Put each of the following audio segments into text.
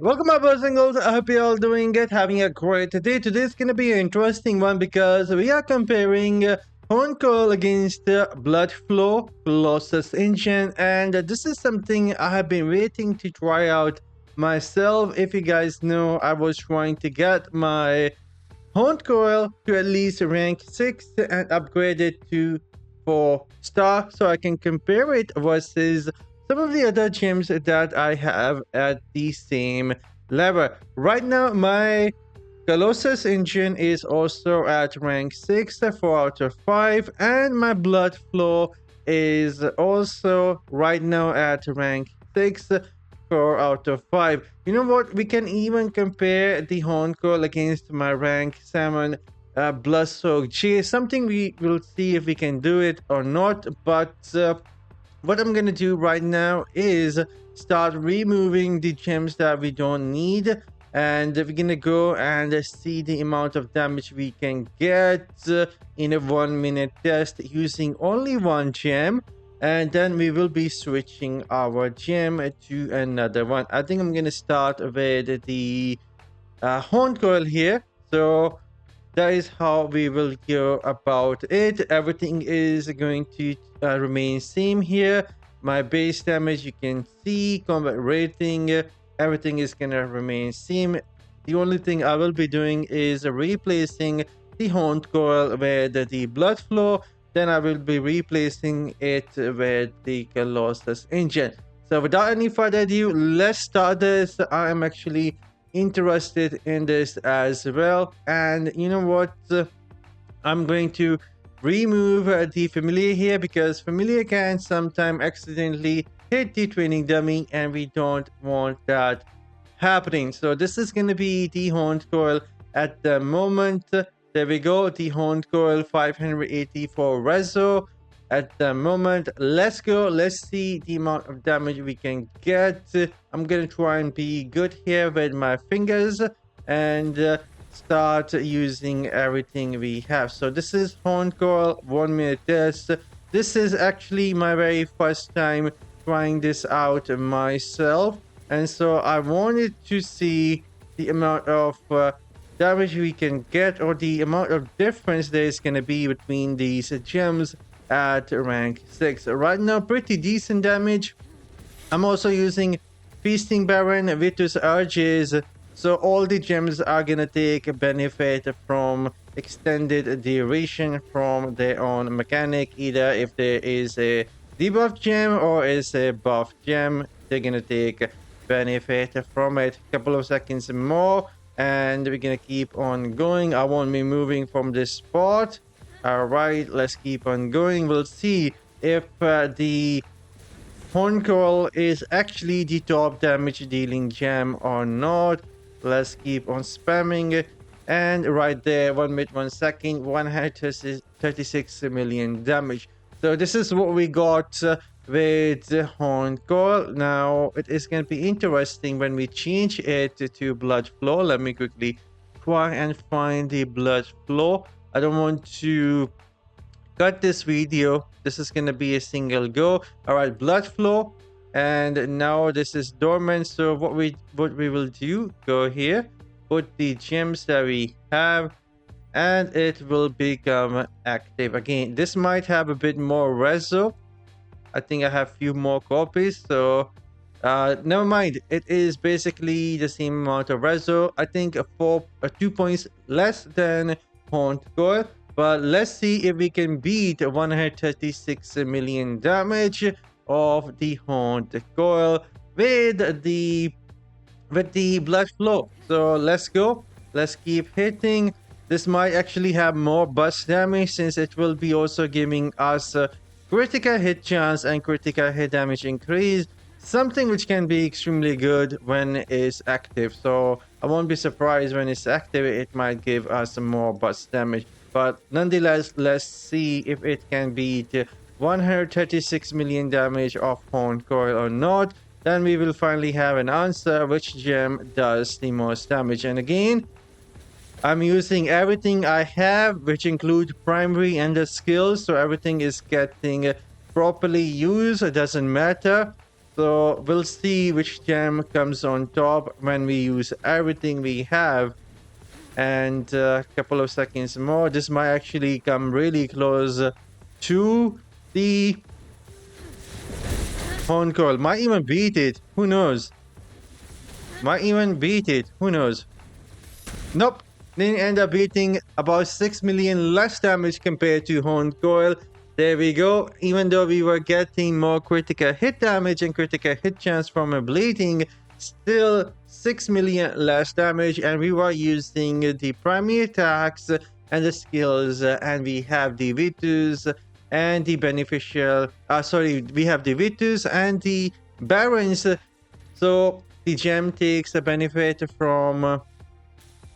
Welcome my boys and girls. I hope you're all doing good, having a great day. Today's gonna be an interesting one because we are comparing Coil against Blood Floe, Colossus engine, and this is something I have been waiting to try out myself. If you guys know, I was trying to get my Coil to at least rank 6 and upgrade it to 4 star so I can compare it versus some of the other gems that I have at the same level. Right now, my Colossus engine is also at rank 6, 4 out of 5, and my Blood Flow is also right now at rank 6, 4 out of 5. You know what? We can even compare the Coil against my rank 7 Bloodsoaked G. Something we will see if we can do it or not, but what I'm gonna do right now is start removing the gems that we don't need, and we're gonna go and see the amount of damage we can get in a 1-minute test using only one gem, and then we will be switching our gem to another one. I think I'm gonna start with the Coil here. So that is how we will go about it. Everything is going to remain same here. My base damage, you can see, combat rating, everything is gonna remain same. The only thing I will be doing is replacing the Coil with the Blood Flow. Then I will be replacing it with the Colossus engine. So without any further ado, let's start this. I am actually interested in this as well, and you know what, I'm going to remove the familiar here because familiar can sometimes accidentally hit the training dummy and we don't want that happening. So this is going to be the Coil at the moment. There we go, the Coil 584 reso at the moment. Let's go, let's see the amount of damage we can get. I'm gonna try and be good here with my fingers and start using everything we have. So this is Coil 1-minute test. This is actually my very first time trying this out myself, and so I wanted to see the amount of damage we can get, or the amount of difference there is going to be between these gems at rank 6. Right now, pretty decent damage. I'm also using Feasting Baron, Vitus Urges, so all the gems are gonna take a benefit from extended duration from their own mechanic. Either if there is a debuff gem or is a buff gem, they're gonna take benefit from it. A couple of seconds more and we're gonna keep on going. I won't be moving from this spot. All right, let's keep on going. We'll see if the Coil is actually the top damage dealing gem or not. Let's keep on spamming it, and right there, 1 minute 1 second, 136 million damage. So this is what we got with Coil. Now it is going to be interesting when we change it to Blood Flow. Let me quickly try and find the Blood Flow. I don't want to cut this video. This is going to be a single go. All right, Blood Flow, and now this is dormant. So what we will do, go here, put the gems that we have, and it will become active again. This might have a bit more reso. I think I have a few more copies, so never mind. It is basically the same amount of reso. I think 2 points less than Coil. But let's see if we can beat 136 million damage of the Coil with the Blood Flow. So let's go. Let's keep hitting. This might actually have more burst damage since it will be also giving us critical hit chance and critical hit damage increase. Something which can be extremely good when it's active. So I won't be surprised when it's active. It might give us more burst damage. But nonetheless, let's see if it can beat 136 million damage of Coil or not. Then we will finally have an answer which gem does the most damage. And again, I'm using everything I have, which include primary and the skills. So everything is getting properly used. It doesn't matter. So we'll see which gem comes on top when we use everything we have. And a couple of seconds more, this might actually come really close to the Horn Coil. Might even beat it. Who knows? Might even beat it. Who knows? Nope. Didn't end up beating about 6 million less damage compared to Horn Coil. There we go. Even though we were getting more critical hit damage and critical hit chance from a bleeding, still 6 million less damage, and we were using the primary attacks and the skills, and we have the Vitus and the beneficial. We have the Vitus and the Barons. So the gem takes a benefit from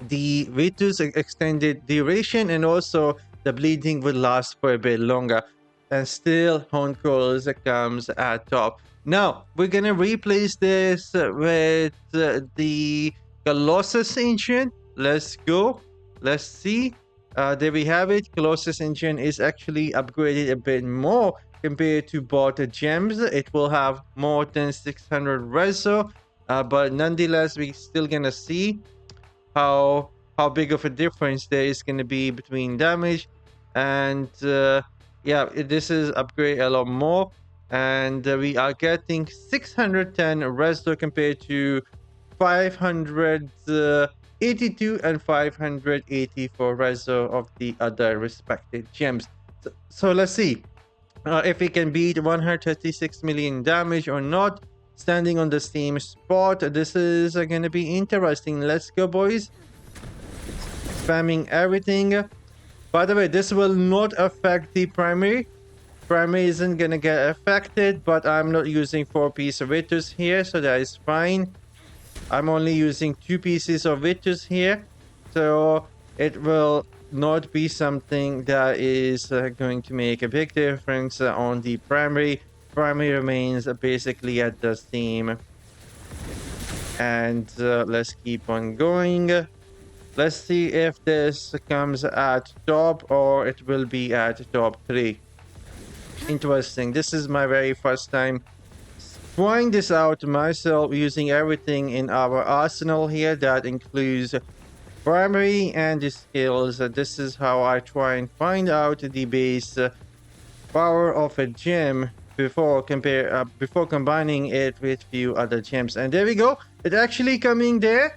the Vitus extended duration, and also the bleeding will last for a bit longer. And still, Horn Coils comes at top. Now, we're gonna replace this with the Colossus engine. Let's go. Let's see. There we have it. Colossus engine is actually upgraded a bit more compared to bought gems. It will have more than 600 reso, but nonetheless, we're still gonna see how big of a difference there is going to be between damage. And yeah, this is upgrade a lot more, and we are getting 610 resto compared to 582 and 584 reso of the other respective gems. So let's see if we can beat 136 million damage or not, standing on the same spot. This is going to be interesting. Let's go, boys. Spamming everything. By the way, this will not affect the primary. Primary isn't going to get affected, but I'm not using 4 pieces of Vitus here, so that is fine. I'm only using 2 pieces of Vitus here, so it will not be something that is going to make a big difference on the primary. Primary remains basically at the same. And let's keep on going. Let's see if this comes at top or it will be at top 3. Interesting. This is my very first time trying this out myself, using everything in our arsenal here. That includes primary and the skills. This is how I try and find out the base power of a gem before combining it with few other gems. And there we go. It actually coming there.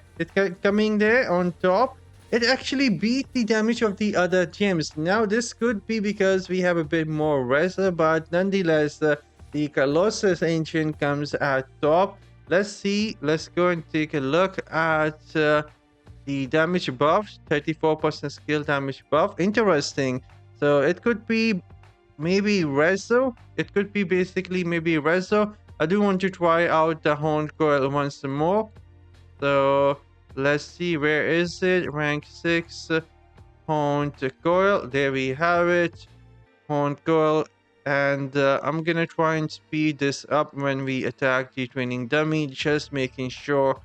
Coming there on top. It actually beat the damage of the other gems. Now this could be because we have a bit more reserve, but nonetheless the Colossus engine comes at top. Let's see. Let's go and take a look at the damage buff. 34% skill damage buff. Interesting. So it could be maybe reso. It could be basically maybe reso. I do want to try out the Horn Coil once more. So let's see, where is it? Rank 6 Horn Coil. There we have it. Horn Coil. And I'm gonna try and speed this up when we attack the training dummy, just making sure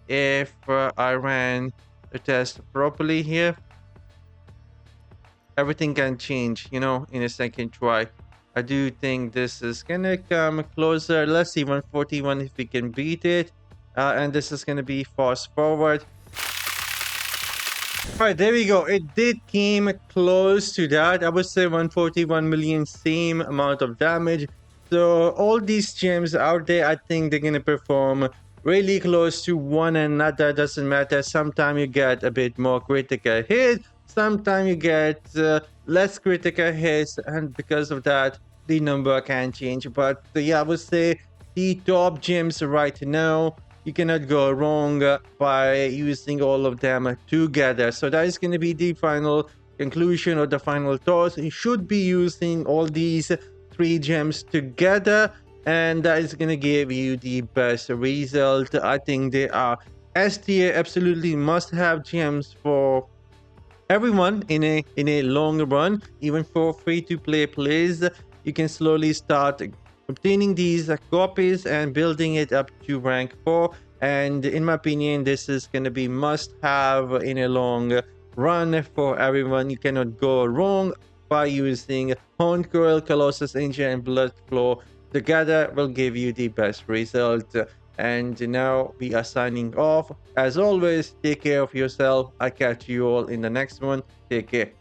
if I ran the test properly here. Everything can change, you know, in a second try. I do think this is gonna come closer. Let's see, 141 if we can beat it. And this is gonna be fast forward. Alright, there we go. It did came close to that. I would say 141 million, same amount of damage. So all these gems out there, I think they're gonna perform really close to one another. Doesn't matter. Sometimes you get a bit more critical hit. Sometimes you get less critical hits, and because of that, the number can change. But yeah, I would say the top gems right now, you cannot go wrong by using all of them together. So that is going to be the final conclusion or the final thoughts. You should be using all these 3 gems together, and that is going to give you the best result. I think they are S tier, absolutely must-have gems for everyone in a long run. Even for free-to-play players, you can slowly start obtaining these copies and building it up to rank 4. And in my opinion, this is going to be must-have in a long run for everyone. You cannot go wrong by using Horn Coil, Colossus engine, and Blood Flow together will give you the best result. And now we are signing off. As always, take care of yourself. I'll catch you all in the next one. Take care.